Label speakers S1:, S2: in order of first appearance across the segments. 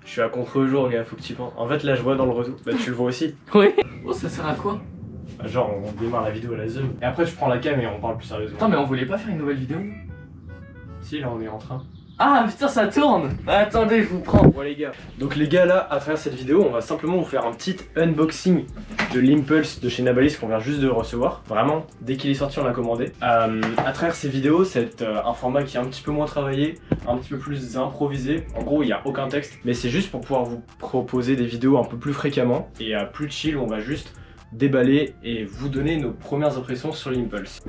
S1: Je suis à contre-jour, gars, faut que tu y penses. En fait, là, je vois dans le retour. Bah, tu le vois aussi.
S2: Oui. Oh, ça sert à quoi?
S1: Bah, genre, on démarre la vidéo à la zoom. Et après, je prends la cam et on parle plus sérieusement.
S2: Attends, mais on voulait pas faire une nouvelle vidéo?
S1: Si, là, on est en train.
S2: Ah putain, ça tourne. Attendez, je vous prends.
S1: Bon, les gars. Donc, les gars, là, à travers cette vidéo, on va simplement vous faire un petit unboxing de l'Impulse de chez Nabalis qu'on vient juste de recevoir. Vraiment, dès qu'il est sorti, on l'a commandé. À travers ces vidéos, c'est un format qui est un petit peu moins travaillé, un petit peu plus improvisé. En gros, il n'y a aucun texte, mais c'est juste pour pouvoir vous proposer des vidéos un peu plus fréquemment et plus chill, où on va juste déballer et vous donner nos premières impressions sur l'Impulse.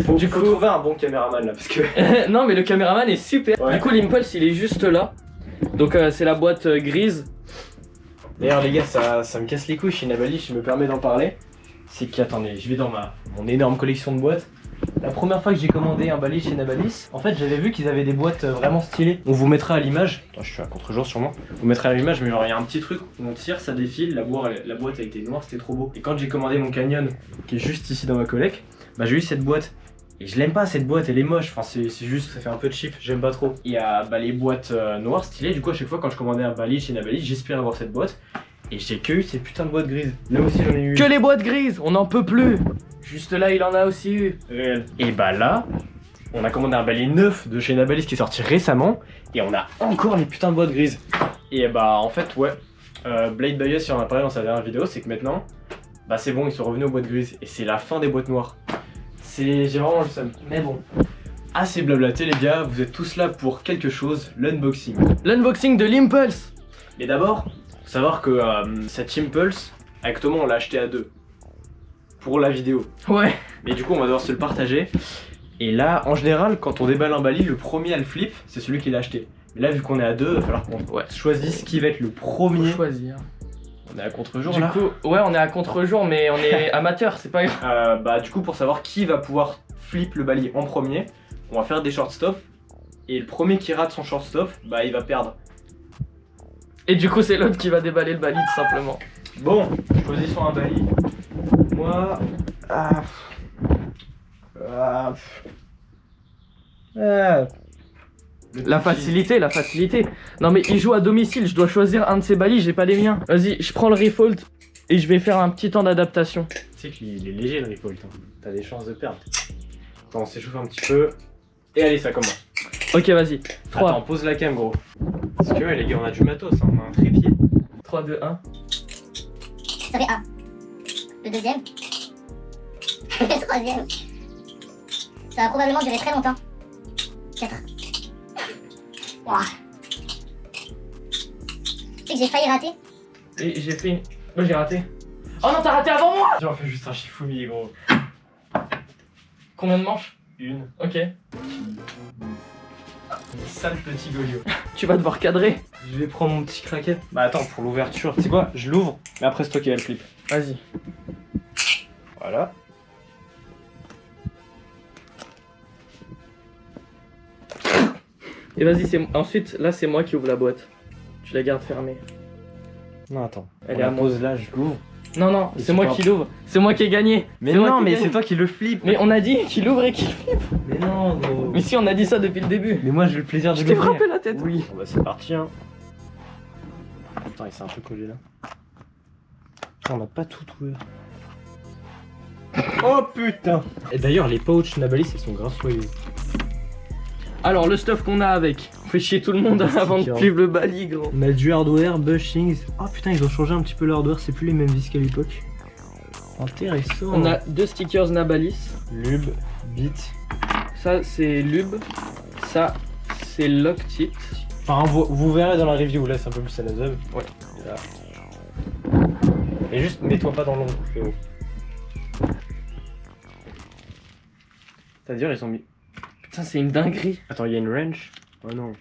S1: Faut trouver un bon caméraman là, parce que...
S2: Non, mais le caméraman est super.
S1: Ouais.
S2: Du coup, l'Impulse, il est juste là. Donc, c'est la boîte grise.
S1: D'ailleurs les gars, ça me casse les couilles chez Nabalis, je me permets d'en parler. C'est que, attendez, je vais dans mon énorme collection de boîtes. La première fois que j'ai commandé un balai chez Nabalis, en fait j'avais vu qu'ils avaient des boîtes vraiment stylées. On vous mettra à l'image, je suis à contre-jour sûrement, vous mettrez à l'image, mais genre il y a un petit truc où on tire, ça défile, la boîte a été noire, c'était trop beau. Et quand j'ai commandé mon Canyon, qui est juste ici dans ma collecte, bah j'ai eu cette boîte. Et je l'aime pas cette boîte, elle est moche, enfin c'est juste, ça fait un peu cheap, j'aime pas trop. Il y a les boîtes noires stylées, du coup à chaque fois quand je commandais un balai chez Nabalis, j'espérais avoir cette boîte. Et j'ai que eu ces putains de boîtes grises. Là aussi j'en ai eu.
S2: Que les boîtes grises, on n'en peut plus. Juste là, il en a aussi eu.
S1: Réel. Et bah là, on a commandé un balai neuf de chez Nabalis qui est sorti récemment. Et on a encore les putains de boîtes grises. Et bah en fait, ouais, Blade by Us, il en a parlé dans sa dernière vidéo, c'est que maintenant, bah c'est bon, ils sont revenus aux boîtes grises. Et c'est la fin des boîtes noires. J'ai vraiment le seum. Mais bon. Assez blablaté les gars, vous êtes tous là pour quelque chose, l'unboxing.
S2: L'unboxing de l'Impulse.
S1: Mais d'abord, faut savoir que cette Impulse, avec Thomas on l'a acheté à deux. Pour la vidéo.
S2: Ouais.
S1: Mais du coup on va devoir se le partager. Et là, en général, quand on déballe un balai, le premier à le flip, c'est celui qui l'a acheté. Mais là, vu qu'on est à deux, il va falloir qu'on choisisse qui va être le premier.
S2: Faut choisir.
S1: On est à contre-jour
S2: Du
S1: là.
S2: coup, ouais, on est à contre-jour, mais on est amateur, c'est pas grave.
S1: Bah du coup, pour savoir qui va pouvoir flip le balai en premier, on va faire des short stops. Et le premier qui rate son short stop, bah il va perdre.
S2: Et du coup, c'est l'autre qui va déballer le balai, tout simplement.
S1: Bon, choisissons un balai. Moi...
S2: La facilité, la facilité. Non mais il joue à domicile, je dois choisir un de ses balais, j'ai pas les miens. Vas-y, je prends le Refold et je vais faire un petit temps d'adaptation.
S1: Tu sais qu'il est léger le Refold, hein. T'as des chances de perdre. Attends, on s'échauffe un petit peu. Et allez, ça commence.
S2: Ok, vas-y. 3.
S1: Attends, pose la cam, gros. Parce que ouais, les gars, on a du matos, hein. On a un trépied.
S2: 3, 2, 1.
S3: Serait A. Le deuxième. Le troisième. Ça va probablement durer très longtemps. 4. Ouah. Tu sais que j'ai failli rater.
S2: Et j'ai fait... Moi j'ai raté. Oh non, t'as raté avant moi.
S1: J'en fais juste un chifoumi, gros.
S2: Combien de manches?
S1: Une.
S2: Ok.
S1: Sale petit golio.
S2: Tu vas devoir cadrer.
S1: Je vais prendre mon petit craquet. Bah attends, pour l'ouverture, tu sais quoi? Je l'ouvre, mais après c'est toi qui vas le flip.
S2: Vas-y.
S1: Voilà.
S2: Et vas-y, ensuite, là c'est moi qui ouvre la boîte. Tu la gardes fermée.
S1: Non, attends.
S2: Elle
S1: On
S2: est à
S1: la
S2: moi.
S1: pose là, je l'ouvre.
S2: Non, non,
S1: Et
S2: c'est
S1: tu
S2: moi
S1: pars.
S2: qui l'ouvre. C'est moi qui ai gagné.
S1: Mais
S2: C'est moi
S1: non,
S2: qui
S1: mais
S2: gagne.
S1: c'est toi qui le flip.
S2: Mais on a dit qu'il ouvre et qu'il flippe.
S1: Mais non, gros.
S2: Mais si, on a dit ça depuis le début.
S1: Mais moi j'ai le plaisir de
S2: Je t'ai
S1: l'ouvrir.
S2: frappé la tête.
S1: Oui. Bon bah c'est parti, hein. Putain, il s'est un peu collé là. Putain, on n'a pas tout ouvert. Oh putain. Et d'ailleurs, les pouches Nabalis, elles sont grave soyeuses.
S2: Alors, le stuff qu'on a avec. On fait chier tout le monde avant de suivre le balai, gros.
S1: On a du hardware, bushings. Oh putain, ils ont changé un petit peu le hardware, c'est plus les mêmes vis qu'à l'époque. Intéressant.
S2: On a 2 stickers Nabalis.
S1: Lube, bit.
S2: Ça, c'est Lube. Ça, c'est Loctite.
S1: Enfin, vous verrez dans la review, là c'est un peu plus à la zone.
S2: Ouais.
S1: Et là. Et juste, mets-toi pas dans l'ombre, frérot. C'est-à-dire, ils ont mis.
S2: Putain, c'est une dinguerie.
S1: Attends, il y a une wrench. Oh non.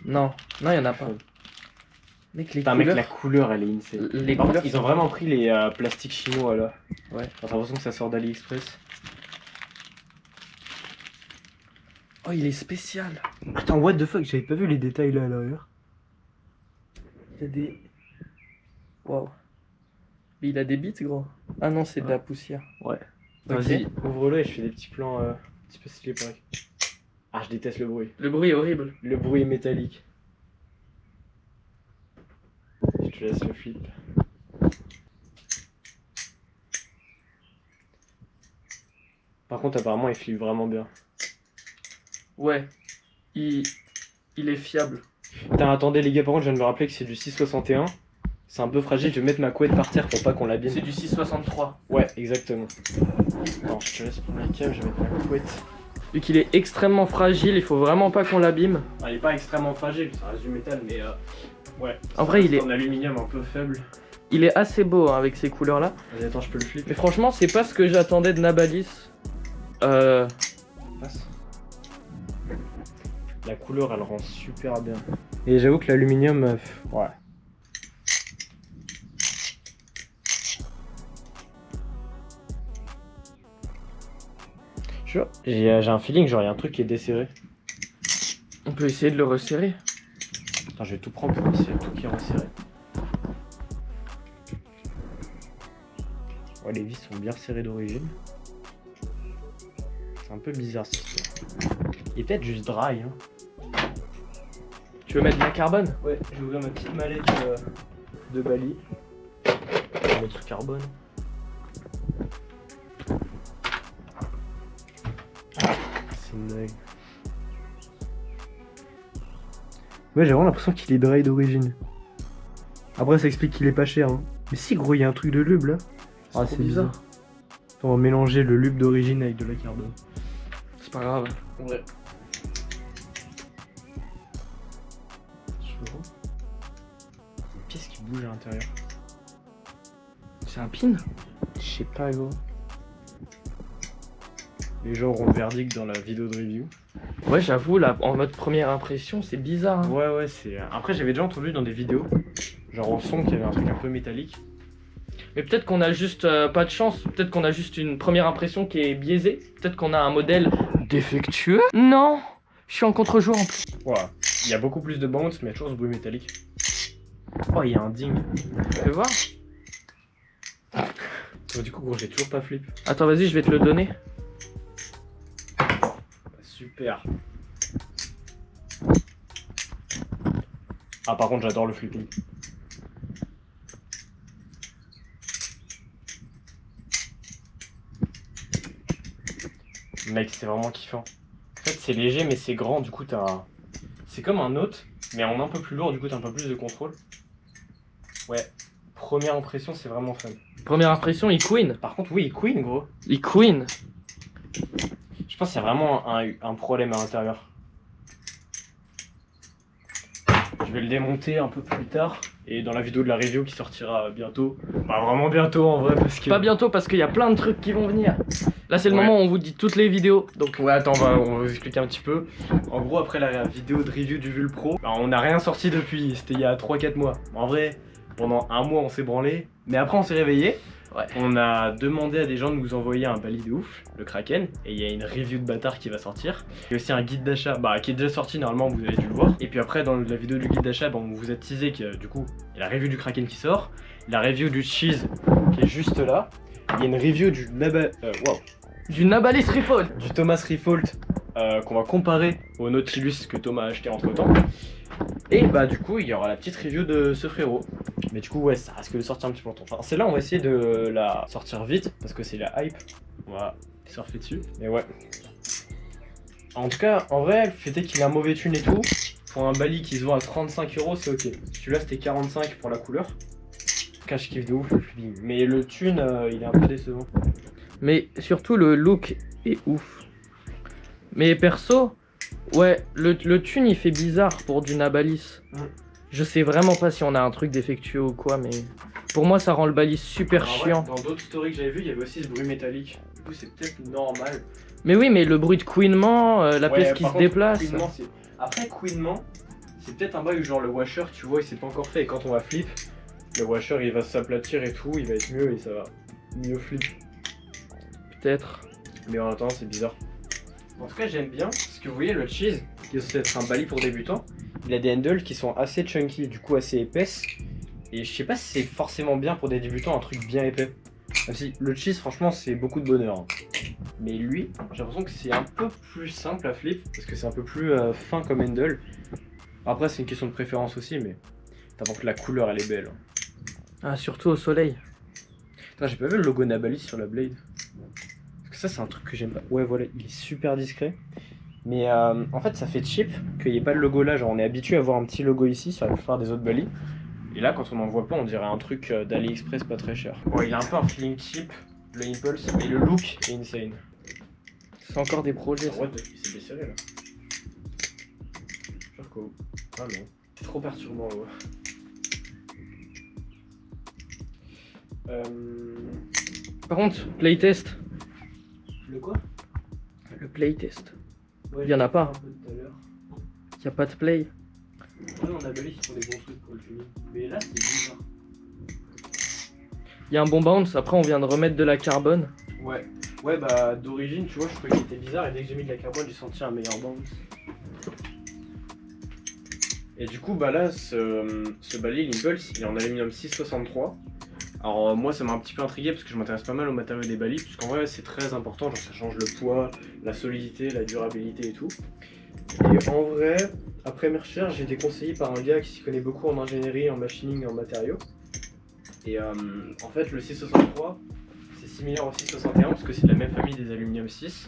S2: Non, non, il y en a pas. Mec, les
S1: Putain,
S2: couleurs.
S1: mec, la couleur elle est insane.
S2: Les
S1: Par contre,
S2: couleurs
S1: ils ont
S2: sont-
S1: vraiment pris les plastiques chinois là.
S2: Ouais.
S1: J'ai l'impression que ça sort d'AliExpress.
S2: Oh, il est spécial.
S1: Attends, what the fuck, j'avais pas vu les détails là à l'arrière.
S2: Il y a des. Waouh. Mais il a des bits, gros. Ah non, c'est de la poussière.
S1: Ouais.
S2: Ok.
S1: Vas-y, ouvre-le et je fais des petits plans un petit peu stylés pareil. Ah, je déteste le bruit.
S2: Le bruit est horrible.
S1: Le bruit est métallique. je te laisse le flip. Par contre, apparemment, il flippe vraiment bien.
S2: Ouais, il est fiable.
S1: Putain, attendez les gars, par contre, je viens de me rappeler que c'est du 6,61. C'est un peu fragile, je vais mettre ma couette par terre pour pas qu'on l'abîme.
S2: C'est du 6,63.
S1: Ouais, exactement. Attends, je te laisse prendre la cave, je vais mettre ma couette.
S2: Vu qu'il est extrêmement fragile, il faut vraiment pas qu'on l'abîme.
S1: Ah, il est pas extrêmement fragile, ça reste du métal, mais ouais.
S2: En vrai, il est
S1: en aluminium un peu faible.
S2: Il est assez beau hein, avec ces couleurs là.
S1: Vas-y, attends, je peux le flipper.
S2: Mais franchement, c'est pas ce que j'attendais de Nabalis.
S1: Passe. La couleur, elle rend super bien. Et j'avoue que l'aluminium, ouais. J'ai un feeling, genre, il y a un truc qui est desserré.
S2: On peut essayer de le resserrer.
S1: Attends, je vais tout prendre pour essayer tout qui est resserré. Ouais, les vis sont bien serrées d'origine. C'est un peu bizarre cette histoire. Il est peut-être juste dry, hein.
S2: Tu veux mettre de la carbone?
S1: Ouais, je vais ouvrir ma petite mallette de Bali. Je vais mettre carbone. C'est une dingue. Ouais, j'ai vraiment l'impression qu'il est dry d'origine. Après, ça explique qu'il est pas cher. Hein. Mais si, gros, il y a un truc de lube là.
S2: Ah, c'est bizarre.
S1: On va mélanger le lube d'origine avec de la carbone.
S2: C'est pas grave.
S1: Ouais. Une pièce qui bouge à l'intérieur.
S2: C'est un pin?
S1: Je sais pas, gros. Les gens auront le verdict dans la vidéo de review.
S2: Ouais, j'avoue, là, en mode première impression, c'est bizarre. Hein.
S1: Ouais, c'est. Après, j'avais déjà entendu dans des vidéos, genre au son, qu'il y avait un truc un peu métallique.
S2: Mais peut-être qu'on a juste pas de chance. Peut-être qu'on a juste une première impression qui est biaisée. Peut-être qu'on a un modèle défectueux. Non, je suis en contre-jour en plus.
S1: Voilà. Il y a beaucoup plus de bounce, mais il y a toujours ce bruit métallique. Oh, il y a un ding.
S2: Fais voir.
S1: Du coup, gros, j'ai toujours pas flip.
S2: Attends, vas-y, je vais te le donner.
S1: Super. Ah, par contre, j'adore le flipping. Mec, c'est vraiment kiffant. En fait, c'est léger, mais c'est grand. Du coup, t'as. C'est comme un Note, mais en un peu plus lourd. Du coup, t'as un peu plus de contrôle. Ouais. Première impression, c'est vraiment fun.
S2: Première impression, il queen.
S1: Par contre, oui, il queen, gros.
S2: Il queen.
S1: Je pense qu'il y a vraiment un problème à l'intérieur. Je vais le démonter un peu plus tard. Et dans la vidéo de la review qui sortira bientôt. Bah vraiment bientôt en vrai parce que...
S2: Pas bientôt parce qu'il y a plein de trucs qui vont venir. Là c'est le moment où on vous dit toutes les vidéos. Donc
S1: ouais attends on va vous expliquer un petit peu. En gros après la vidéo de review du Vul Pro, bah, on n'a rien sorti depuis. C'était il y a 3-4 mois. En vrai pendant un mois on s'est branlé. Mais après on s'est réveillé.
S2: Ouais.
S1: On a demandé à des gens de nous envoyer un Bali de ouf, le Kraken, et il y a une review de bâtard qui va sortir. Il y a aussi un guide d'achat, bah, qui est déjà sorti normalement, vous avez dû le voir. Et puis après, dans la vidéo du guide d'achat, bah, on vous a teasé que du coup, il y a la review du Kraken qui sort, la review du cheese qui est juste là. Il y a une review du
S2: du Nabalis Refold,
S1: du Thomas Refold qu'on va comparer au Nautilus que Thomas a acheté entre temps. Et bah du coup il y aura la petite review de ce frérot. Mais du coup ouais ça risque de sortir un petit peu longtemps. Enfin celle-là on va essayer de la sortir vite parce que c'est la hype. On va surfer dessus. Mais ouais. En tout cas en vrai le fait est qu'il a un mauvais thune et tout. Pour un Bali qui se vend à 35 €, c'est ok. Celui-là c'était 45 pour la couleur. En tout cas je kiffe de ouf le feeling. Mais le thune il est un peu décevant.
S2: Mais surtout le look est ouf. Mais perso, ouais, le thune il fait bizarre pour du Nabalis. Je sais vraiment pas si on a un truc défectueux ou quoi, mais pour moi ça rend le Balis super chiant.
S1: Dans d'autres stories que j'avais vu, il y avait aussi ce bruit métallique. Du coup c'est peut-être normal.
S2: Mais oui, mais le bruit de couinement, la pièce qui se déplace.
S1: Après couinement, c'est peut-être un bail où genre le washer, tu vois, il s'est pas encore fait. Et quand on va flip, le washer il va s'aplatir et tout, il va être mieux et ça va mieux flip.
S2: Peut-être.
S1: Mais en attendant c'est bizarre. En tout cas j'aime bien, parce que vous voyez le cheese, qui est censé être un Bali pour débutants, il a des handles qui sont assez chunky, du coup assez épaisses. Et je sais pas si c'est forcément bien pour des débutants un truc bien épais. Même si le cheese franchement c'est beaucoup de bonheur. Hein. Mais lui, j'ai l'impression que c'est un peu plus simple à flip, parce que c'est un peu plus fin comme handle. Après c'est une question de préférence aussi, mais par contre la couleur elle est belle. Hein.
S2: Ah, surtout au soleil.
S1: Putain, j'ai pas vu le logo Nabalis sur la Blade. Parce que ça, c'est un truc que j'aime pas. Ouais, voilà, il est super discret. Mais en fait, ça fait cheap qu'il n'y ait pas le logo là. Genre, on est habitué à voir un petit logo ici sur la plupart des autres balis. Et là, quand on n'en voit pas, on dirait un truc d'AliExpress pas très cher. Ouais, il a un peu un feeling cheap, le Impulse, mais le look est insane.
S2: C'est encore des projets.
S1: Ouais, il s'est desserré là. Genre quoi. Ah non. C'est trop perturbant, ouais.
S2: Par contre, playtest.
S1: Le quoi?
S2: Le playtest.
S1: Ouais,
S2: Il y en a pas.
S1: un peu tout à l'heure.
S2: Y a pas de play.
S1: Ouais, on a Balis qui font des bons trucs pour le tuning. Mais là, c'est bizarre.
S2: Y a un bon bounce, après on vient de remettre de la carbone.
S1: Ouais. Ouais, bah d'origine, tu vois, je trouvais qu'il était bizarre et dès que j'ai mis de la carbone, j'ai senti un meilleur bounce. Et du coup, bah là, ce balai, l'Impulse, il est en aluminium 663. Alors moi, ça m'a un petit peu intrigué parce que je m'intéresse pas mal aux matériaux des balis, puisqu'en vrai, c'est très important, genre ça change le poids, la solidité, la durabilité et tout. Et en vrai, après mes recherches, j'ai été conseillé par un gars qui s'y connaît beaucoup en ingénierie, en machining et en matériaux. Et en fait, le 663, c'est similaire au 661 parce que c'est de la même famille des aluminium 6.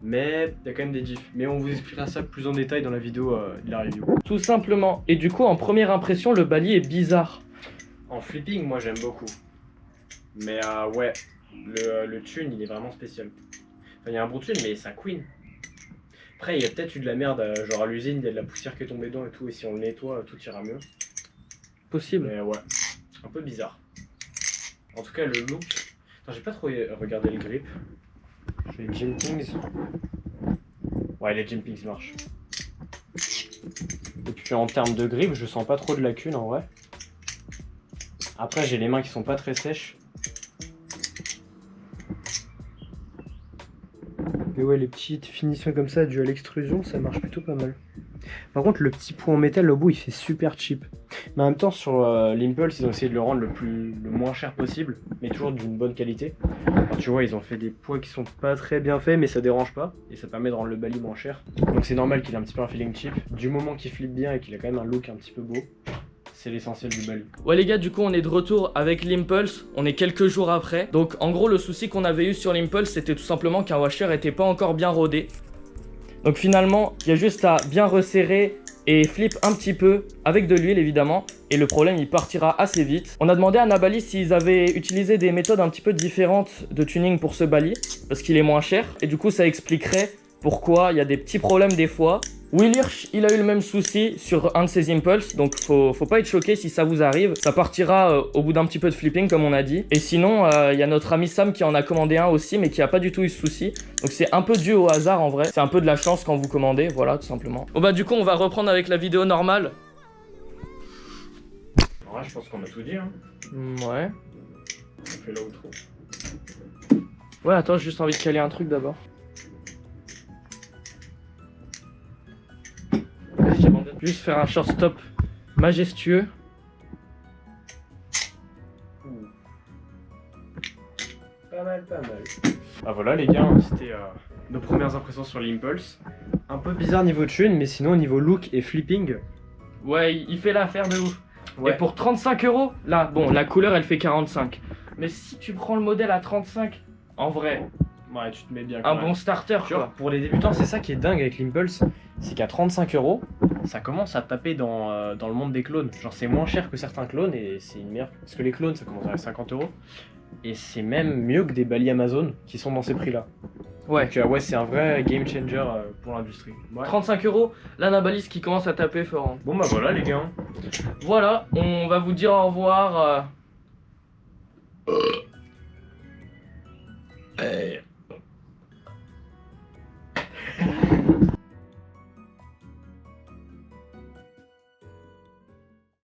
S1: Mais il y a quand même des diffs. Mais on vous expliquera ça plus en détail dans la vidéo de la review.
S2: Tout simplement. Et du coup, en première impression, le balis est bizarre.
S1: En flipping, moi j'aime beaucoup. Mais ouais, le tune il est vraiment spécial. Enfin, il y a un bon tune, mais ça queen. Après, il y a peut-être eu de la merde, genre à l'usine, il y a de la poussière qui est tombée dedans et tout. Et si on le nettoie, tout ira mieux.
S2: Possible.
S1: Mais ouais, un peu bizarre. En tout cas, le look. Attends, j'ai pas trop regardé le grip. Les Jimpings. Ouais, les Jimpings marchent. Et puis en termes de grip, je sens pas trop de lacunes en vrai. Après, j'ai les mains qui sont pas très sèches. Mais ouais, les petites finitions comme ça, dues à l'extrusion, ça marche plutôt pas mal. Par contre, le petit point en métal au bout, il fait super cheap. Mais en même temps, sur l'Impulse, ils ont essayé de le rendre le moins cher possible, mais toujours d'une bonne qualité. Alors, tu vois, ils ont fait des poids qui sont pas très bien faits, mais ça dérange pas, et ça permet de rendre le bali moins cher. Donc c'est normal qu'il ait un petit peu un feeling cheap. Du moment qu'il flippe bien et qu'il a quand même un look un petit peu beau, c'est l'essentiel du bali.
S2: Ouais les gars, du coup on est de retour avec l'Impulse, on est quelques jours après. Donc en gros le souci qu'on avait eu sur l'Impulse, c'était tout simplement qu'un washer était pas encore bien rodé. Donc finalement, il y a juste à bien resserrer et flip un petit peu avec de l'huile évidemment, et le problème il partira assez vite. On a demandé à Nabalis s'ils avaient utilisé des méthodes un petit peu différentes de tuning pour ce bali, parce qu'il est moins cher, et du coup ça expliquerait pourquoi il y a des petits problèmes des fois. Will Hirsch, il a eu le même souci sur un de ses Impulse, donc faut pas être choqué si ça vous arrive. Ça partira au bout d'un petit peu de flipping comme on a dit. Et sinon, il y a notre ami Sam qui en a commandé un aussi, mais qui a pas du tout eu ce souci. Donc c'est un peu dû au hasard en vrai. C'est un peu de la chance quand vous commandez, voilà tout simplement. Bon bah du coup on va reprendre avec la vidéo normale.
S1: Ouais, je pense qu'on a tout dit, hein.
S2: Ouais.
S1: On fait l'outro.
S2: Ouais, attends, j'ai juste envie de caler un truc d'abord. Juste faire un short-stop majestueux.
S1: Pas mal, pas mal. Ah voilà les gars, c'était nos premières impressions sur l'Impulse. Un peu bizarre niveau tune, mais sinon niveau look et flipping.
S2: Ouais, il fait l'affaire de ouf.
S1: Ouais.
S2: Et pour 35 €, là, bon, la couleur elle fait 45. Mais si tu prends le modèle à 35, en vrai,
S1: Ouais, tu te mets bien.
S2: un bon starter
S1: Tu vois,
S2: quoi.
S1: pour les débutants, c'est ça qui est dingue avec l'Impulse, c'est qu'à 35 €, ça commence à taper dans le monde des clones. Genre c'est moins cher que certains clones et c'est une merde. Parce que les clones ça commence à 50 €. Et c'est même mieux que des balis Amazon qui sont dans ces prix-là.
S2: Ouais.
S1: Donc ouais, c'est un vrai game changer pour l'industrie. Ouais.
S2: 35 €, l'anabalis qui commence à taper fort.
S1: Bon bah voilà les gars.
S2: Voilà, on va vous dire au revoir.